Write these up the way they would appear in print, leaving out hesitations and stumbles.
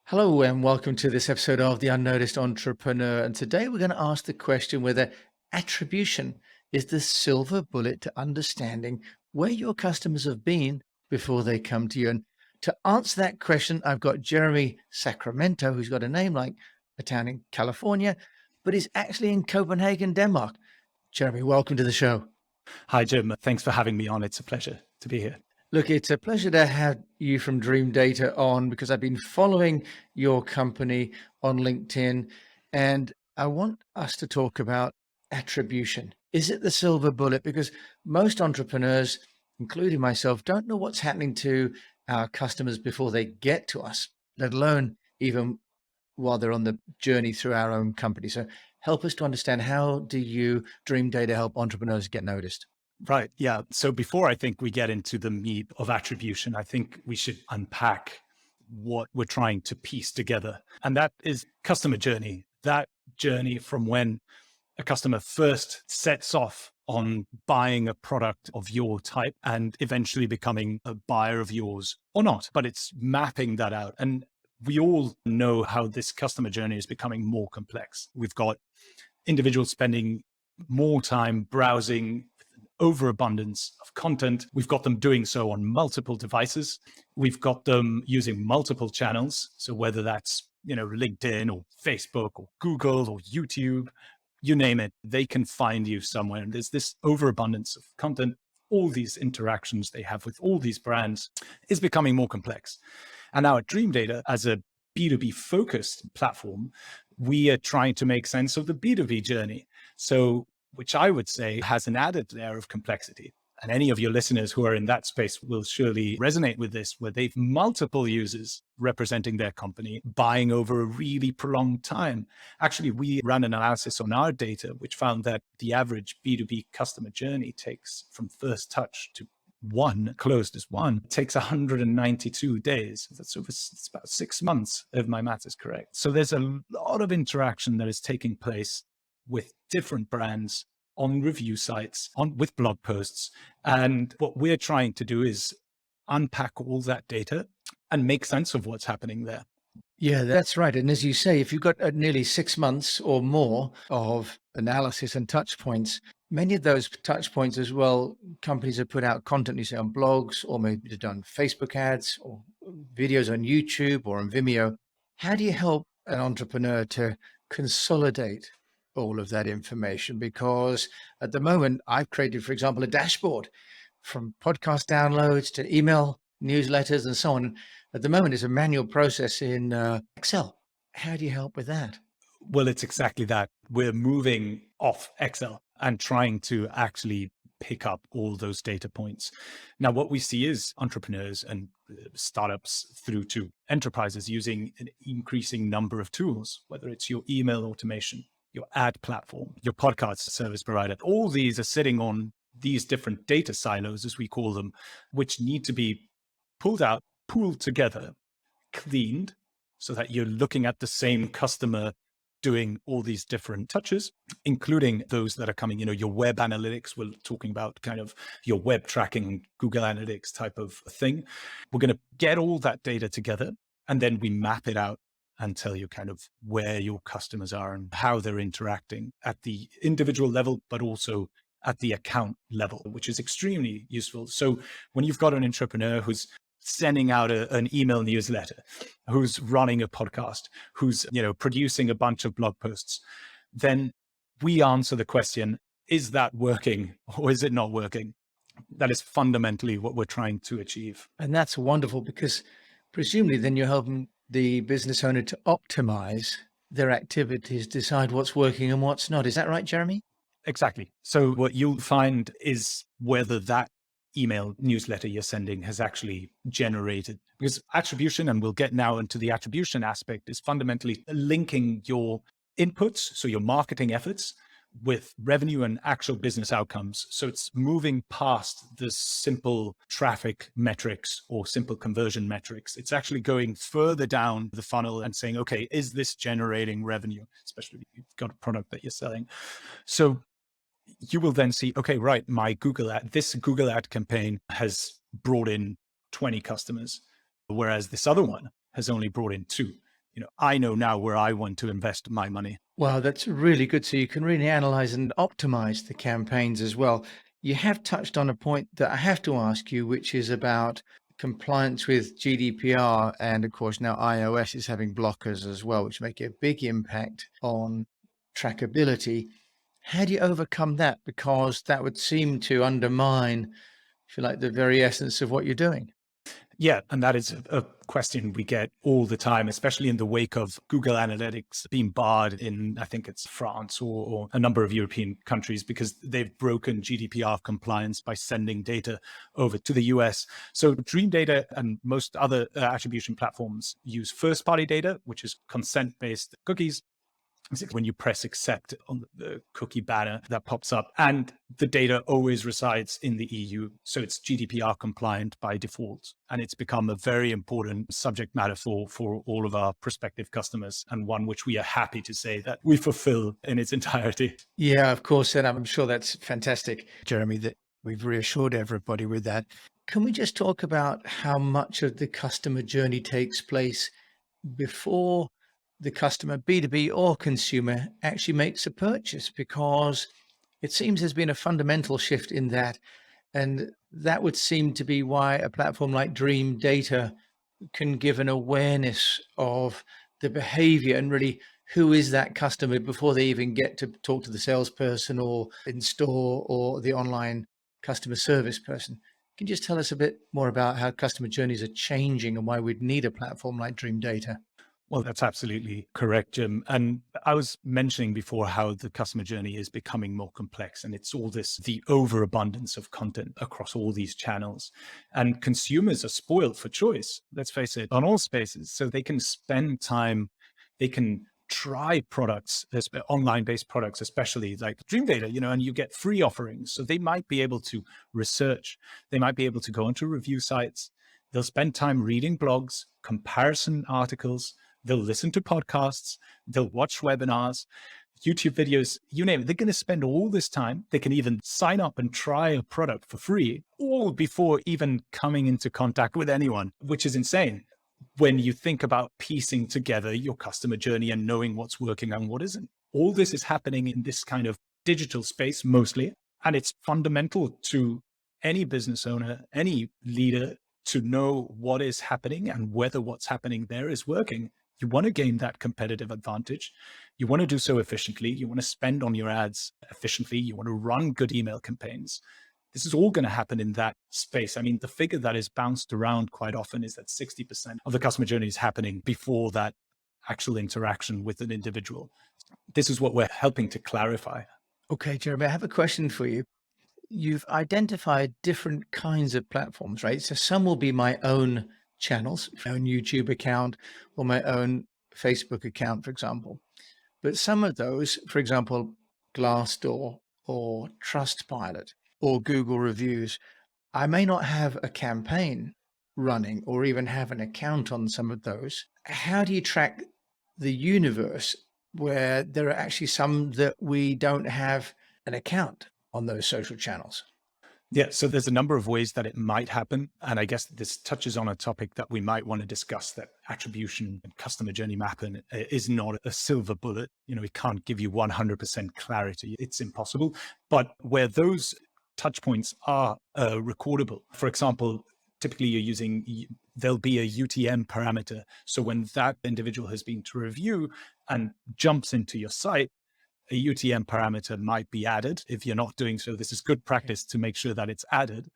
Hello and welcome to this episode of The Unnoticed Entrepreneur. And today we're going to ask the question whether attribution is the silver bullet to understanding where your customers have been before they come to you. And to answer that question, I've got Jeremy Sacramento, who's got a name like a town in California, but is actually in Copenhagen, Denmark. Jeremy, welcome to the show. Hi, Jim. Thanks for having me on. It's a pleasure to be here. Look, it's a pleasure to have you from Dreamdata on because I've been following your company on LinkedIn, and I want us to talk about attribution. Is it the silver bullet? Because most entrepreneurs, including myself, don't know what's happening to our customers before they get to us, let alone even while they're on the journey through our own company. So help us to understand, how do you, Dreamdata, help entrepreneurs get noticed? Right. Yeah. So before I think we get into the meat of attribution, I think we should unpack what we're trying to piece together. And that is customer journey. That journey from when a customer first sets off on buying a product of your type and eventually becoming a buyer of yours or not. But it's mapping that out. And we all know how this customer journey is becoming more complex. We've got individuals spending more time browsing, overabundance of content. We've got them doing so on multiple devices. We've got them using multiple channels. So whether that's, LinkedIn or Facebook or Google or YouTube, you name it, they can find you somewhere. And there's this overabundance of content. All these interactions they have with all these brands is becoming more complex. And now at Dreamdata, as a B2B focused platform, we are trying to make sense of the B2B journey. So which I would say has an added layer of complexity. And any of your listeners who are in that space will surely resonate with this, where they've multiple users representing their company, buying over a really prolonged time. Actually, we ran an analysis on our data, which found that the average B2B customer journey takes from first touch to closed as one, takes 192 days. It's about 6 months, if my math is correct. So there's a lot of interaction that is taking place with different brands on review sites, with blog posts. And what we're trying to do is unpack all that data and make sense of what's happening there. Yeah, that's right. And as you say, if you've got nearly 6 months or more of analysis and touch points, many of those touch points as well, companies have put out content, you say, on blogs, or maybe they've done Facebook ads or videos on YouTube or on Vimeo. How do you help an entrepreneur to consolidate all of that information? Because at the moment, I've created, for example, a dashboard from podcast downloads to email newsletters and so on. At the moment, it's a manual process in Excel. How do you help with that? Well, it's exactly that. We're moving off Excel and trying to actually pick up all those data points. Now, what we see is entrepreneurs and startups through to enterprises using an increasing number of tools, whether it's your email automation, your ad platform, your podcast service provider. All these are sitting on these different data silos, as we call them, which need to be pulled out, pooled together, cleaned, so that you're looking at the same customer doing all these different touches, including those that are coming, your web analytics. We're talking about kind of your web tracking, Google Analytics type of thing. We're going to get all that data together, and then we map it out and tell you kind of where your customers are and how they're interacting at the individual level, but also at the account level, which is extremely useful. So when you've got an entrepreneur who's sending out an email newsletter, who's running a podcast, who's producing a bunch of blog posts, then we answer the question, is that working or is it not working? That is fundamentally what we're trying to achieve. And that's wonderful, because presumably then you're helping the business owner to optimize their activities, decide what's working and what's not. Is that right, Jeremy? Exactly. So what you'll find is whether that email newsletter you're sending has actually generated, because attribution, and we'll get now into the attribution aspect, is fundamentally linking your inputs, so your marketing efforts, with revenue and actual business outcomes. So it's moving past the simple traffic metrics or simple conversion metrics. It's actually going further down the funnel and saying, okay, is this generating revenue, especially if you've got a product that you're selling? So you will then see, okay, right, this Google ad campaign has brought in 20 customers, whereas this other one has only brought in 2. I know now where I want to invest my money. Wow, that's really good. So you can really analyze and optimize the campaigns as well. You have touched on a point that I have to ask you, which is about compliance with GDPR. And of course, now iOS is having blockers as well, which make a big impact on trackability. How do you overcome that? Because that would seem to undermine, if you like, the very essence of what you're doing. Yeah, and that is a question we get all the time, especially in the wake of Google Analytics being barred in, I think it's France or a number of European countries, because they've broken GDPR compliance by sending data over to the US. So Dreamdata and most other attribution platforms use first-party data, which is consent-based cookies. When you press accept on the cookie banner that pops up, and the data always resides in the EU. So it's GDPR compliant by default. And it's become a very important subject matter for all of our prospective customers, and one which we are happy to say that we fulfill in its entirety. Yeah, of course. And I'm sure that's fantastic, Jeremy, that we've reassured everybody with that. Can we just talk about how much of the customer journey takes place before the customer, B2B or consumer, actually makes a purchase? Because it seems there's been a fundamental shift in that. And that would seem to be why a platform like Dreamdata can give an awareness of the behavior and really who is that customer before they even get to talk to the salesperson or in store or the online customer service person. Can you just tell us a bit more about how customer journeys are changing and why we'd need a platform like Dreamdata? Well, that's absolutely correct, Jim. And I was mentioning before how the customer journey is becoming more complex, and it's all this, the overabundance of content across all these channels. And consumers are spoiled for choice, let's face it, on all spaces. So they can spend time, they can try products, online-based products, especially like Dreamdata, and you get free offerings. So they might be able to research, they might be able to go onto review sites, they'll spend time reading blogs, comparison articles, they'll listen to podcasts, they'll watch webinars, YouTube videos, you name it. They're going to spend all this time. They can even sign up and try a product for free, all before even coming into contact with anyone, which is insane when you think about piecing together your customer journey and knowing what's working and what isn't. All this is happening in this kind of digital space mostly, and it's fundamental to any business owner, any leader, to know what is happening and whether what's happening there is working. You want to gain that competitive advantage. You want to do so efficiently. You want to spend on your ads efficiently. You want to run good email campaigns. This is all going to happen in that space. I mean, the figure that is bounced around quite often is that 60% of the customer journey is happening before that actual interaction with an individual. This is what we're helping to clarify. Okay, Jeremy, I have a question for you. You've identified different kinds of platforms, right? So some will be my own channels, my own YouTube account or my own Facebook account, for example. But some of those, for example, Glassdoor or Trustpilot or Google Reviews, I may not have a campaign running or even have an account on some of those. How do you track the universe where there are actually some that we don't have an account on those social channels? Yeah, so there's a number of ways that it might happen. And I guess this touches on a topic that we might want to discuss, that attribution and customer journey mapping is not a silver bullet. We can't give you 100% clarity. It's impossible. But where those touch points are recordable, for example, typically there'll be a UTM parameter. So when that individual has been to review and jumps into your site, a UTM parameter might be added. If you're not doing so, this is good practice to make sure that it's added.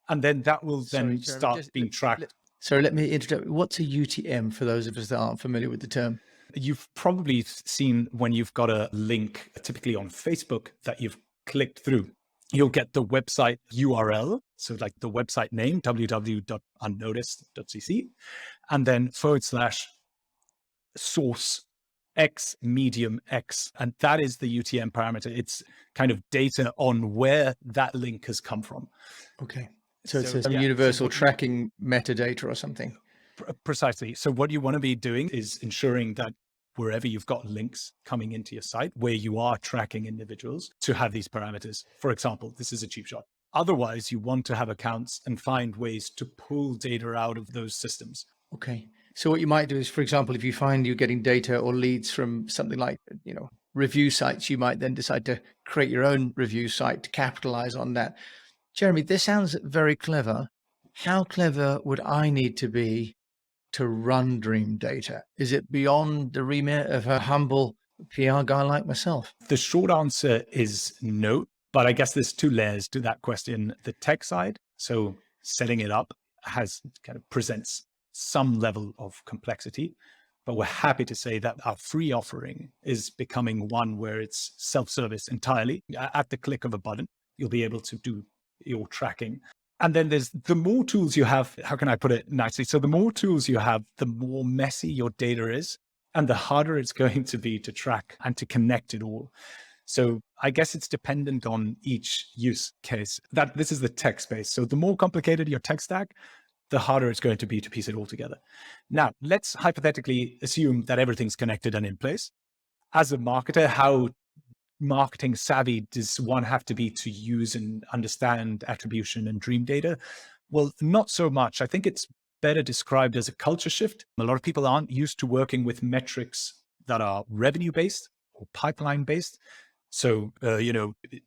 And then that will then start being tracked. Sorry, let me interrupt. What's a UTM for those of us that aren't familiar with the term? You've probably seen when you've got a link, typically on Facebook, that you've clicked through. You'll get the website URL. So like the website name, www.unnoticed.cc, and then / source X medium X. And that is the UTM parameter. It's kind of data on where that link has come from. Okay. So it's some universal tracking metadata or something. Precisely. So what you want to be doing is ensuring that wherever you've got links coming into your site, where you are tracking individuals, to have these parameters. For example, this is a cheap shot. Otherwise, you want to have accounts and find ways to pull data out of those systems. Okay. So what you might do is, for example, if you find you're getting data or leads from something like, review sites, you might then decide to create your own review site to capitalize on that. Jeremy, this sounds very clever. How clever would I need to be to run Dreamdata? Is it beyond the remit of a humble PR guy like myself? The short answer is no, but I guess there's two layers to that question. The tech side, so setting it up presents some level of complexity, but we're happy to say that our free offering is becoming one where it's self-service entirely. At the click of a button, you'll be able to do your tracking. And then there's the more tools you have, how can I put it nicely? So the more tools you have, the more messy your data is, and the harder it's going to be to track and to connect it all. So I guess it's dependent on each use case. That this is the tech space. So the more complicated your tech stack, the harder it's going to be to piece it all together. Now, let's hypothetically assume that everything's connected and in place. As a marketer, how marketing savvy does one have to be to use and understand attribution and Dreamdata? Well, not so much. I think it's better described as a culture shift. A lot of people aren't used to working with metrics that are revenue-based or pipeline-based. So,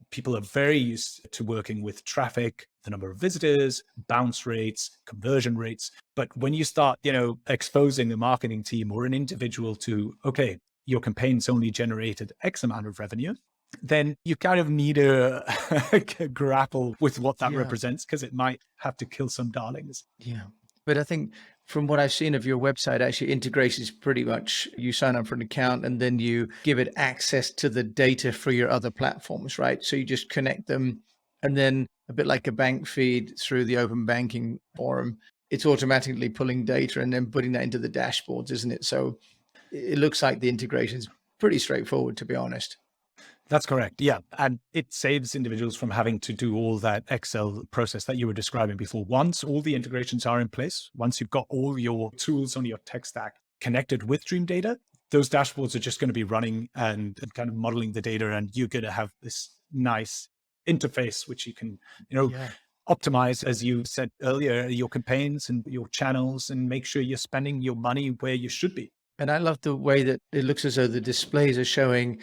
people are very used to working with traffic, the number of visitors, bounce rates, conversion rates. But when you start, exposing a marketing team or an individual to, okay, your campaign's only generated X amount of revenue, then you kind of need to grapple with what that represents, because it might have to kill some darlings. Yeah. But I think from what I've seen of your website, actually integrations pretty much you sign up for an account and then you give it access to the data for your other platforms, right? So you just connect them, and then a bit like a bank feed through the open banking forum, it's automatically pulling data and then putting that into the dashboards, isn't it? So it looks like the integration is pretty straightforward, to be honest. That's correct. Yeah. And it saves individuals from having to do all that Excel process that you were describing before. Once all the integrations are in place, once you've got all your tools on your tech stack connected with Dreamdata, those dashboards are just going to be running and kind of modeling the data. And you're going to have this nice interface, which you can, optimize, as you said earlier, your campaigns and your channels, and make sure you're spending your money where you should be. And I love the way that it looks as though the displays are showing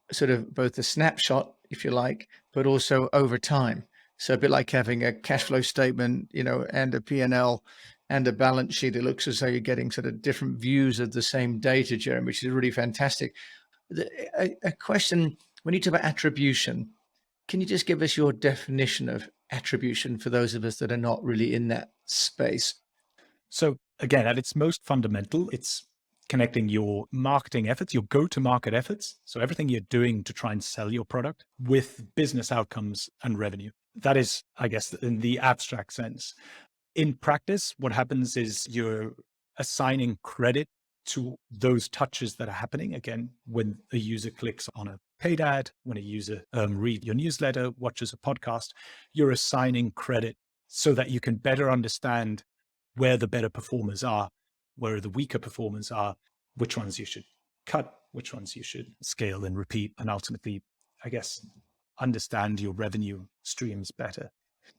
sort of both a snapshot, if you like, but also over time. So a bit like having a cash flow statement, and a P&L and a balance sheet. It looks as though you're getting sort of different views of the same data, Jeremy, which is really fantastic. A question, when you talk about attribution, can you just give us your definition of attribution for those of us that are not really in that space? So again, at its most fundamental, it's connecting your marketing efforts, your go-to-market efforts, so everything you're doing to try and sell your product, with business outcomes and revenue. That is, I guess, in the abstract sense. In practice, what happens is you're assigning credit to those touches that are happening. Again, when a user clicks on a paid ad, when a user reads your newsletter, watches a podcast, you're assigning credit so that you can better understand where the better performers are, where the weaker performers are, which ones you should cut, which ones you should scale and repeat, and ultimately, I guess, understand your revenue streams better.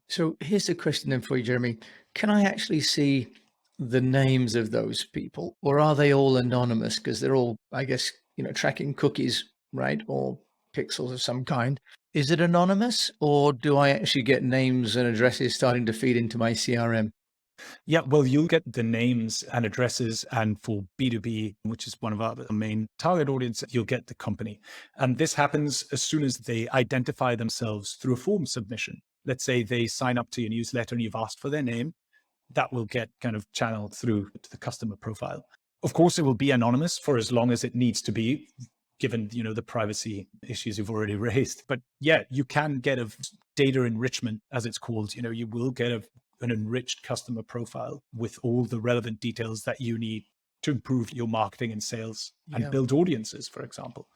So here's a question then for you, Jeremy. Can I actually see the names of those people, or are they all anonymous? Because they're all, I guess, tracking cookies, right? Or pixels of some kind. Is it anonymous, or do I actually get names and addresses starting to feed into my CRM? Yeah, well, you'll get the names and addresses, and for B2B, which is one of our main target audience, you'll get the company. And this happens as soon as they identify themselves through a form submission. Let's say they sign up to your newsletter and you've asked for their name. That will get kind of channeled through to the customer profile. Of course, it will be anonymous for as long as it needs to be, given the privacy issues you've already raised. But yeah, you can get a data enrichment, as it's called. You will get an enriched customer profile with all the relevant details that you need to improve your marketing and sales and build audiences, for example.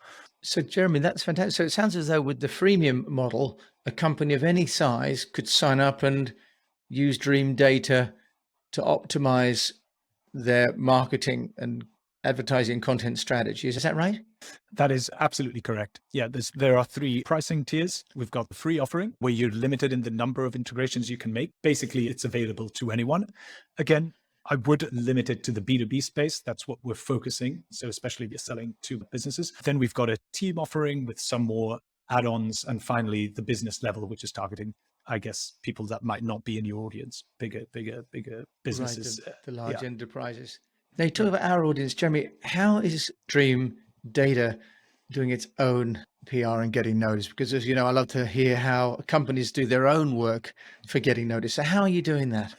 So Jeremy, that's fantastic. So it sounds as though with the freemium model, a company of any size could sign up and use Dreamdata to optimize their marketing and advertising content strategies. Is that right? That is absolutely correct. Yeah, there are 3 pricing tiers. We've got the free offering, where you're limited in the number of integrations you can make. Basically, it's available to anyone. Again, I would limit it to the B2B space. That's what we're focusing. So especially if you're selling to businesses. Then we've got a team offering with some more add-ons. And finally, the business level, which is targeting, I guess, people that might not be in your audience, bigger businesses. Right, the large enterprises. Now, you talk about our audience, Jeremy. How is Dream Data doing its own PR and getting noticed? Because, as you know, I love to hear how companies do their own work for getting noticed. So how are you doing that?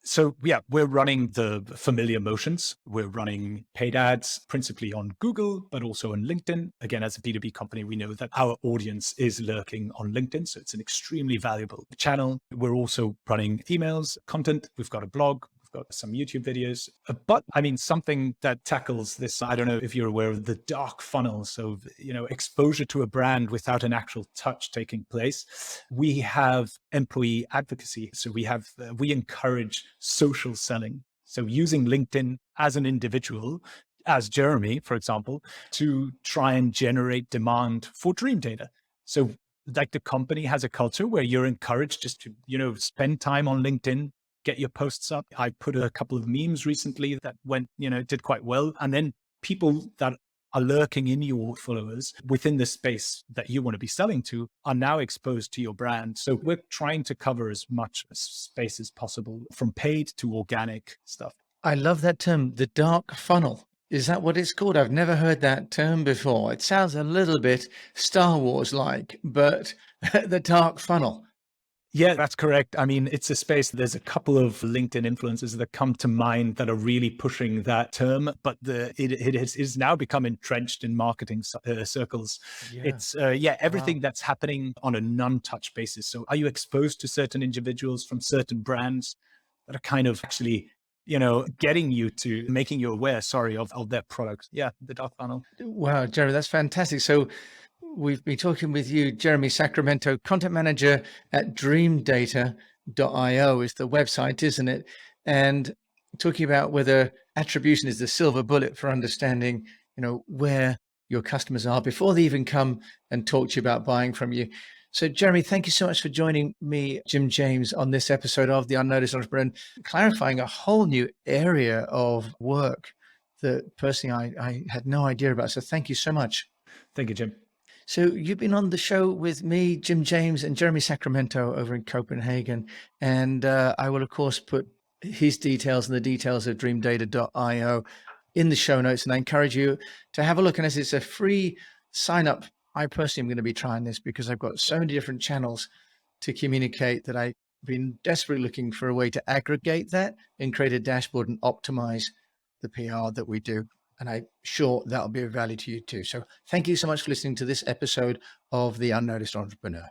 So yeah, we're running the familiar motions. We're running paid ads principally on Google, but also on LinkedIn. Again, as a B2B company, we know that our audience is lurking on LinkedIn. So it's an extremely valuable channel. We're also running emails, content. We've got a blog. We've got some YouTube videos, but I mean, something that tackles this, I don't know if you're aware of the dark funnel. So, exposure to a brand without an actual touch taking place. We have employee advocacy. So we encourage social selling. So using LinkedIn as an individual, as Jeremy, for example, to try and generate demand for Dream Data. So like the company has a culture where you're encouraged just to, spend time on LinkedIn, get your posts up. I put a couple of memes recently that went, did quite well. And then people that are lurking in your followers within the space that you want to be selling to are now exposed to your brand. So we're trying to cover as much space as possible, from paid to organic stuff. I love that term, the dark funnel. Is that what it's called? I've never heard that term before. It sounds a little bit Star Wars-like, but the dark funnel. Yeah, that's correct. I mean, it's a space. There's a couple of LinkedIn influencers that come to mind that are really pushing that term, but it has now become entrenched in marketing circles. Yeah. It's everything that's happening on a non-touch basis. So are you exposed to certain individuals from certain brands that are kind of actually, getting you to making you aware, of their products? Yeah, the dark funnel. Wow, Jeremy, that's fantastic. So we've been talking with you, Jeremy Sacramento, content manager at dreamdata.io is the website, isn't it? And talking about whether attribution is the silver bullet for understanding, where your customers are before they even come and talk to you about buying from you. So, Jeremy, thank you so much for joining me, Jim James, on this episode of The Unnoticed Entrepreneur, and clarifying a whole new area of work that personally I had no idea about. So thank you so much. Thank you, Jim. So you've been on the show with me, Jim James, and Jeremy Sacramento over in Copenhagen. And I will, of course, put his details and the details of dreamdata.io in the show notes. And I encourage you to have a look. And as it's a free sign up, I personally am going to be trying this because I've got so many different channels to communicate that I've been desperately looking for a way to aggregate that and create a dashboard and optimize the PR that we do. And I'm sure that'll be of value to you too. So thank you so much for listening to this episode of The Unnoticed Entrepreneur.